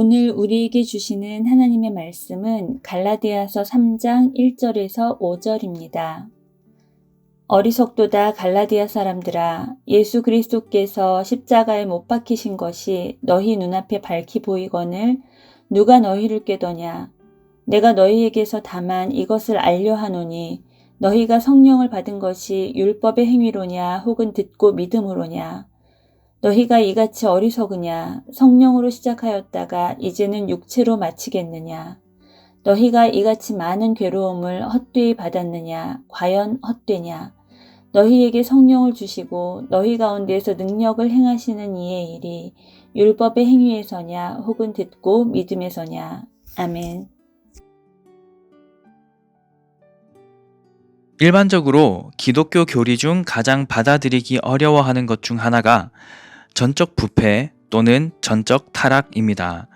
오늘 우리에게 주시는 하나님의 말씀은 갈라디아서 3장 1절에서 5절입니다. 어리석도다 갈라디아 사람들아, 예수 그리스도께서 십자가에 못 박히신 것이 너희 눈앞에 밝히 보이거늘 누가 너희를 꾀더냐? 내가 너희에게서 다만 이것을 알려 하노니 너희가 성령을 받은 것이 율법의 행위로냐 혹은 듣고 믿음으로냐? 너희가 이같이 어리석으냐? 성령으로 시작하였다가 이제는 육체로 마치겠느냐? 너희가 이같이 많은 괴로움을 헛되이 받았느냐? 과연 헛되냐? 너희에게 성령을 주시고 너희 가운데에서 능력을 행하시는 이의 일이 율법의 행위에서냐 혹은 듣고 믿음에서냐? 아멘. 일반적으로 기독교 교리 중 가장 받아들이기 어려워하는 것 중 하나가 전적 부패 또는 전적 타락입니다.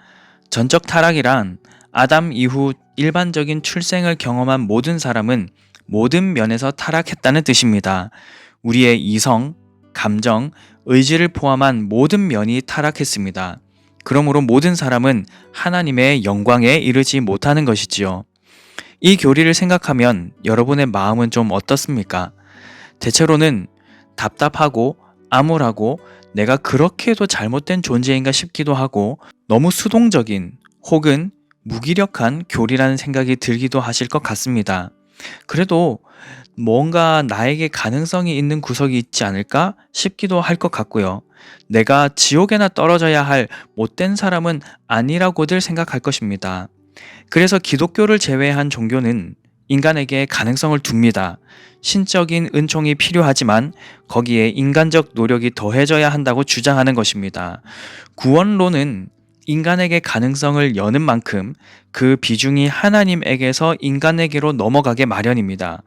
전적 타락이란 아담 이후 일반적인 출생을 경험한 모든 사람은 모든 면에서 타락했다는 뜻입니다. 우리의 이성, 감정, 의지를 포함한 모든 면이 타락했습니다. 그러므로 모든 사람은 하나님의 영광에 이르지 못하는 것이지요. 이 교리를 생각하면 여러분의 마음은 좀 어떻습니까? 대체로는 답답하고 암울하고 내가 그렇게도 잘못된 존재인가 싶기도 하고 너무 수동적인 혹은 무기력한 교리라는 생각이 들기도 하실 것 같습니다. 그래도 뭔가 나에게 가능성이 있는 구석이 있지 않을까 싶기도 할 것 같고요. 내가 지옥에나 떨어져야 할 못된 사람은 아니라고들 생각할 것입니다. 그래서 기독교를 제외한 종교는 인간에게 가능성을 둡니다. 신적인 은총이 필요하지만 거기에 인간적 노력이 더해져야 한다고 주장하는 것입니다. 구원론은 인간에게 가능성을 여는 만큼 그 비중이 하나님에게서 인간에게로 넘어가게 마련입니다.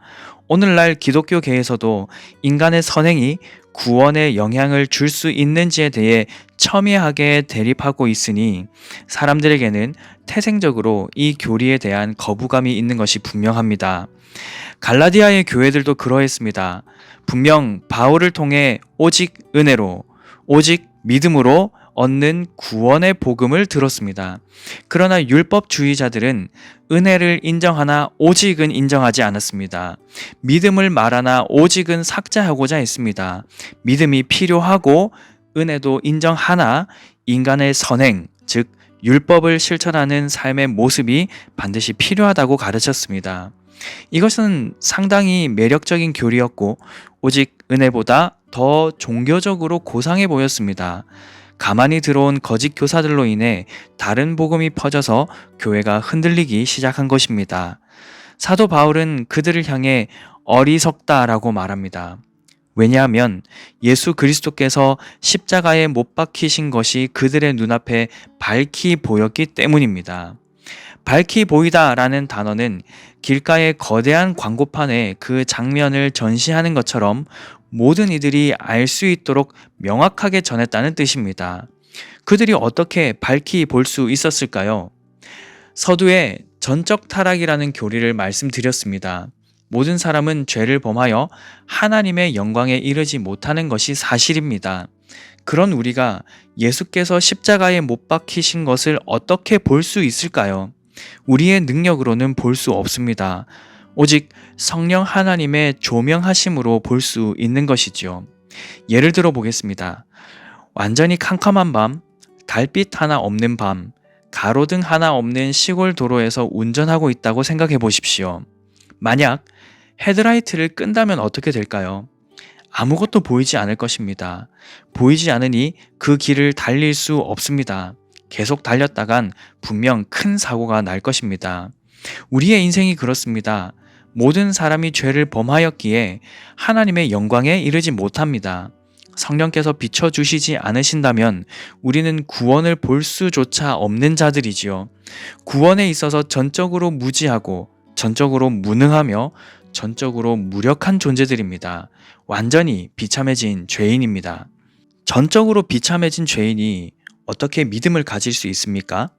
오늘날 기독교계에서도 인간의 선행이 구원에 영향을 줄 수 있는지에 대해 첨예하게 대립하고 있으니 사람들에게는 태생적으로 이 교리에 대한 거부감이 있는 것이 분명합니다. 갈라디아의 교회들도 그러했습니다. 분명 바울을 통해 오직 은혜로, 오직 믿음으로 얻는 구원의 복음을 들었습니다. 그러나 율법주의자들은 은혜를 인정하나 오직은 인정하지 않았습니다. 믿음을 말하나 오직은 삭제하고자 했습니다. 믿음이 필요하고 은혜도 인정하나 인간의 선행, 즉 율법을 실천하는 삶의 모습이 반드시 필요하다고 가르쳤습니다. 이것은 상당히 매력적인 교리였고 오직 은혜보다 더 종교적으로 고상해 보였습니다. 가만히 들어온 거짓 교사들로 인해 다른 복음이 퍼져서 교회가 흔들리기 시작한 것입니다. 사도 바울은 그들을 향해 어리석다라고 말합니다. 왜냐하면 예수 그리스도께서 십자가에 못 박히신 것이 그들의 눈앞에 밝히 보였기 때문입니다. 밝히 보이다라는 단어는 길가의 거대한 광고판에 그 장면을 전시하는 것처럼 모든 이들이 알 수 있도록 명확하게 전했다는 뜻입니다. 그들이 어떻게 밝히 볼 수 있었을까요? 서두에 전적 타락이라는 교리를 말씀드렸습니다. 모든 사람은 죄를 범하여 하나님의 영광에 이르지 못하는 것이 사실입니다. 그런 우리가 예수께서 십자가에 못 박히신 것을 어떻게 볼 수 있을까요? 우리의 능력으로는 볼 수 없습니다. 오직 성령 하나님의 조명하심으로 볼 수 있는 것이지요. 예를 들어 보겠습니다. 완전히 캄캄한 밤, 달빛 하나 없는 밤, 가로등 하나 없는 시골 도로에서 운전하고 있다고 생각해 보십시오. 만약 헤드라이트를 끈다면 어떻게 될까요? 아무것도 보이지 않을 것입니다. 보이지 않으니 그 길을 달릴 수 없습니다. 계속 달렸다간 분명 큰 사고가 날 것입니다. 우리의 인생이 그렇습니다. 모든 사람이 죄를 범하였기에 하나님의 영광에 이르지 못합니다. 성령께서 비춰주시지 않으신다면 우리는 구원을 볼 수조차 없는 자들이지요. 구원에 있어서 전적으로 무지하고 전적으로 무능하며 전적으로 무력한 존재들입니다. 완전히 비참해진 죄인입니다. 전적으로 비참해진 죄인이 어떻게 믿음을 가질 수 있습니까?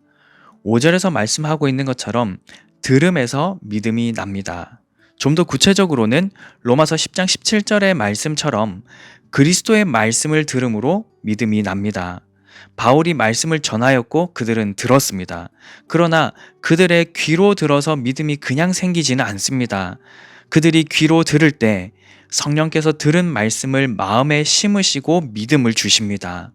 5절에서 말씀하고 있는 것처럼 들음에서 믿음이 납니다. 좀 더 구체적으로는 로마서 10장 17절의 말씀처럼 그리스도의 말씀을 들음으로 믿음이 납니다. 바울이 말씀을 전하였고 그들은 들었습니다. 그러나 그들의 귀로 들어서 믿음이 그냥 생기지는 않습니다. 그들이 귀로 들을 때 성령께서 들은 말씀을 마음에 심으시고 믿음을 주십니다.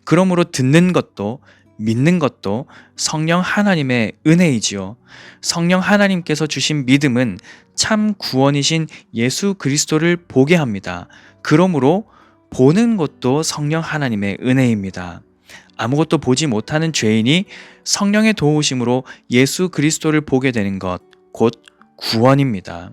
그러므로 듣는 것도 믿는 것도 성령 하나님의 은혜이지요. 성령 하나님께서 주신 믿음은 참 구원이신 예수 그리스도를 보게 합니다. 그러므로 보는 것도 성령 하나님의 은혜입니다. 아무것도 보지 못하는 죄인이 성령의 도우심으로 예수 그리스도를 보게 되는 것, 곧 구원입니다.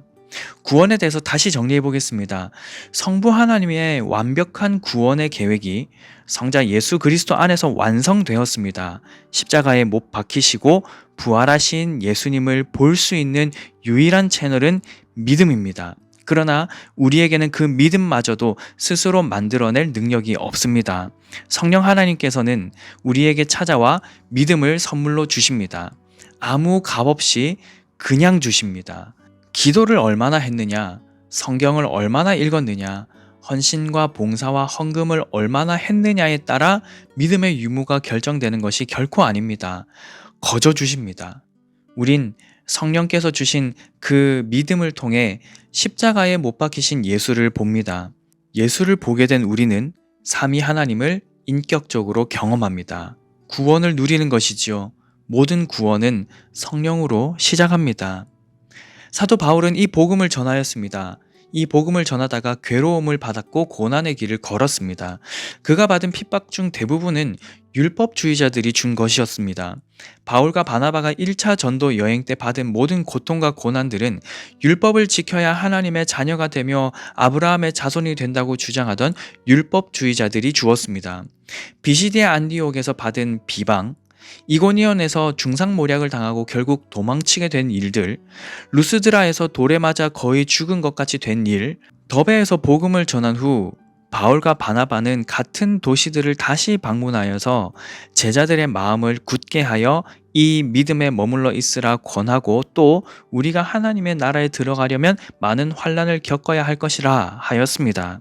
구원에 대해서 다시 정리해 보겠습니다. 성부 하나님의 완벽한 구원의 계획이 성자 예수 그리스도 안에서 완성되었습니다. 십자가에 못 박히시고 부활하신 예수님을 볼 수 있는 유일한 채널은 믿음입니다. 그러나 우리에게는 그 믿음마저도 스스로 만들어낼 능력이 없습니다. 성령 하나님께서는 우리에게 찾아와 믿음을 선물로 주십니다. 아무 값 없이 그냥 주십니다. 기도를 얼마나 했느냐, 성경을 얼마나 읽었느냐, 헌신과 봉사와 헌금을 얼마나 했느냐에 따라 믿음의 유무가 결정되는 것이 결코 아닙니다. 거저 주십니다. 우린 성령께서 주신 그 믿음을 통해 십자가에 못 박히신 예수를 봅니다. 예수를 보게 된 우리는 삼위 하나님을 인격적으로 경험합니다. 구원을 누리는 것이지요. 모든 구원은 성령으로 시작합니다. 사도 바울은 이 복음을 전하였습니다. 이 복음을 전하다가 괴로움을 받았고 고난의 길을 걸었습니다. 그가 받은 핍박 중 대부분은 율법주의자들이 준 것이었습니다. 바울과 바나바가 1차 전도 여행 때 받은 모든 고통과 고난들은 율법을 지켜야 하나님의 자녀가 되며 아브라함의 자손이 된다고 주장하던 율법주의자들이 주었습니다. 비시디아 안디옥에서 받은 비방, 이고니온에서 중상모략을 당하고 결국 도망치게 된 일들, 루스드라에서 돌에 맞아 거의 죽은 것 같이 된 일, 더베에서 복음을 전한 후 바울과 바나바는 같은 도시들을 다시 방문하여서 제자들의 마음을 굳게 하여 이 믿음에 머물러 있으라 권하고 또 우리가 하나님의 나라에 들어가려면 많은 환난을 겪어야 할 것이라 하였습니다.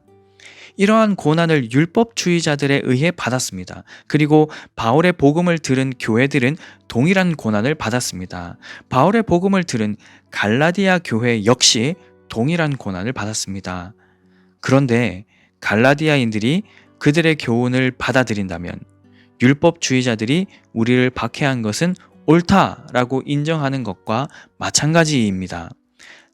이러한 고난을 율법주의자들에 의해 받았습니다. 그리고 바울의 복음을 들은 교회들은 동일한 고난을 받았습니다. 바울의 복음을 들은 갈라디아 교회 역시 동일한 고난을 받았습니다. 그런데 갈라디아인들이 그들의 교훈을 받아들인다면 율법주의자들이 우리를 박해한 것은 옳다라고 인정하는 것과 마찬가지입니다.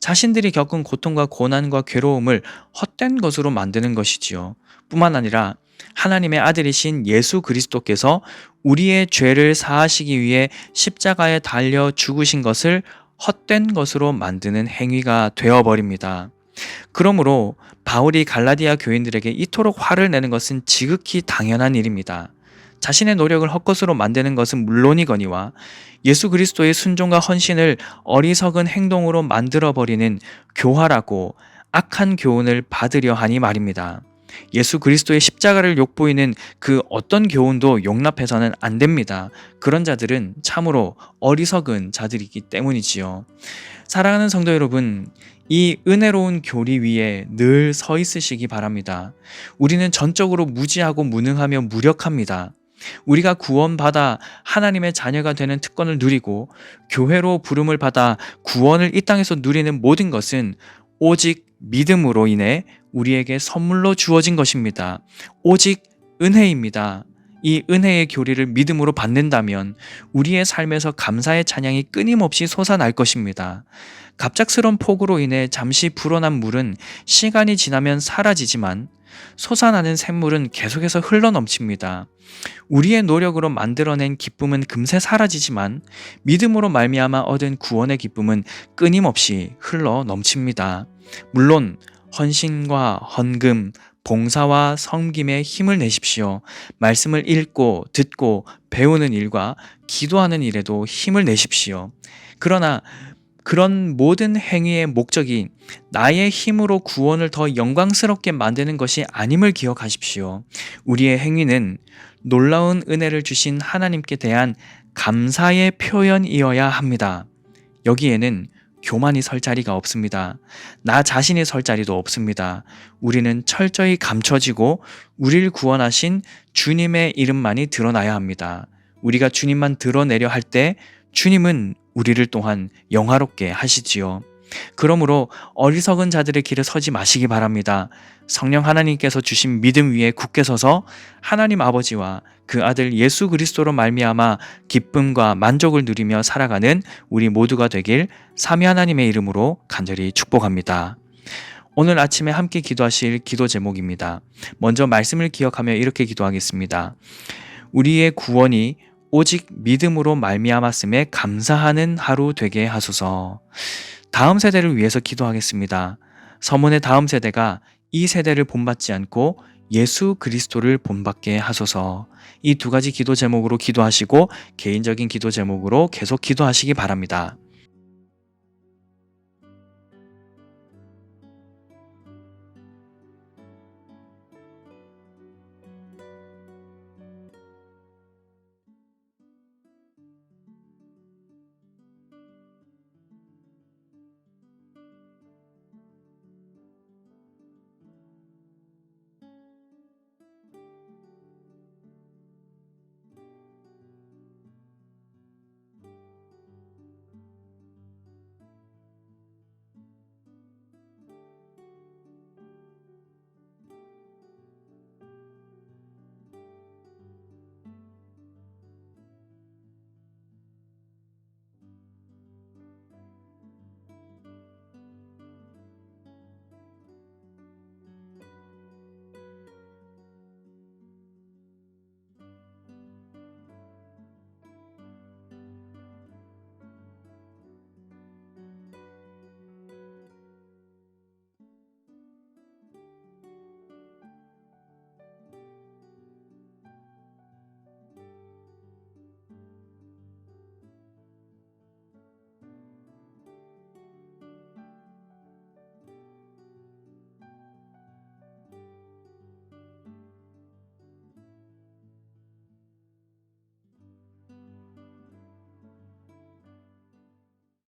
자신들이 겪은 고통과 고난과 괴로움을 헛된 것으로 만드는 것이지요. 뿐만 아니라 하나님의 아들이신 예수 그리스도께서 우리의 죄를 사하시기 위해 십자가에 달려 죽으신 것을 헛된 것으로 만드는 행위가 되어버립니다. 그러므로 바울이 갈라디아 교인들에게 이토록 화를 내는 것은 지극히 당연한 일입니다. 자신의 노력을 헛것으로 만드는 것은 물론이거니와 예수 그리스도의 순종과 헌신을 어리석은 행동으로 만들어버리는 교활하고 악한 교훈을 받으려 하니 말입니다. 예수 그리스도의 십자가를 욕보이는 그 어떤 교훈도 용납해서는 안 됩니다. 그런 자들은 참으로 어리석은 자들이기 때문이지요. 사랑하는 성도 여러분, 이 은혜로운 교리 위에 늘 서 있으시기 바랍니다. 우리는 전적으로 무지하고 무능하며 무력합니다. 우리가 구원받아 하나님의 자녀가 되는 특권을 누리고 교회로 부름을 받아 구원을 이 땅에서 누리는 모든 것은 오직 믿음으로 인해 우리에게 선물로 주어진 것입니다. 오직 은혜입니다. 이 은혜의 교리를 믿음으로 받는다면 우리의 삶에서 감사의 찬양이 끊임없이 솟아날 것입니다. 갑작스런 폭우로 인해 잠시 불어난 물은 시간이 지나면 사라지지만 솟아나는 샘물은 계속해서 흘러넘칩니다. 우리의 노력으로 만들어낸 기쁨은 금세 사라지지만 믿음으로 말미암아 얻은 구원의 기쁨은 끊임없이 흘러넘칩니다. 물론 헌신과 헌금, 봉사와 섬김에 힘을 내십시오. 말씀을 읽고 듣고 배우는 일과 기도하는 일에도 힘을 내십시오. 그러나 그런 모든 행위의 목적이 나의 힘으로 구원을 더 영광스럽게 만드는 것이 아님을 기억하십시오. 우리의 행위는 놀라운 은혜를 주신 하나님께 대한 감사의 표현이어야 합니다. 여기에는 교만이 설 자리가 없습니다. 나 자신이 설 자리도 없습니다. 우리는 철저히 감춰지고 우리를 구원하신 주님의 이름만이 드러나야 합니다. 우리가 주님만 드러내려 할 때 주님은 우리를 또한 영화롭게 하시지요. 그러므로 어리석은 자들의 길에 서지 마시기 바랍니다. 성령 하나님께서 주신 믿음 위에 굳게 서서 하나님 아버지와 그 아들 예수 그리스도로 말미암아 기쁨과 만족을 누리며 살아가는 우리 모두가 되길 삼위 하나님의 이름으로 간절히 축복합니다. 오늘 아침에 함께 기도하실 기도 제목입니다. 먼저 말씀을 기억하며 이렇게 기도하겠습니다. 우리의 구원이 오직 믿음으로 말미암았음에 감사하는 하루 되게 하소서. 다음 세대를 위해서 기도하겠습니다. 서문의 다음 세대가 이 세대를 본받지 않고 예수 그리스도를 본받게 하소서. 이 두 가지 기도 제목으로 기도하시고 개인적인 기도 제목으로 계속 기도하시기 바랍니다.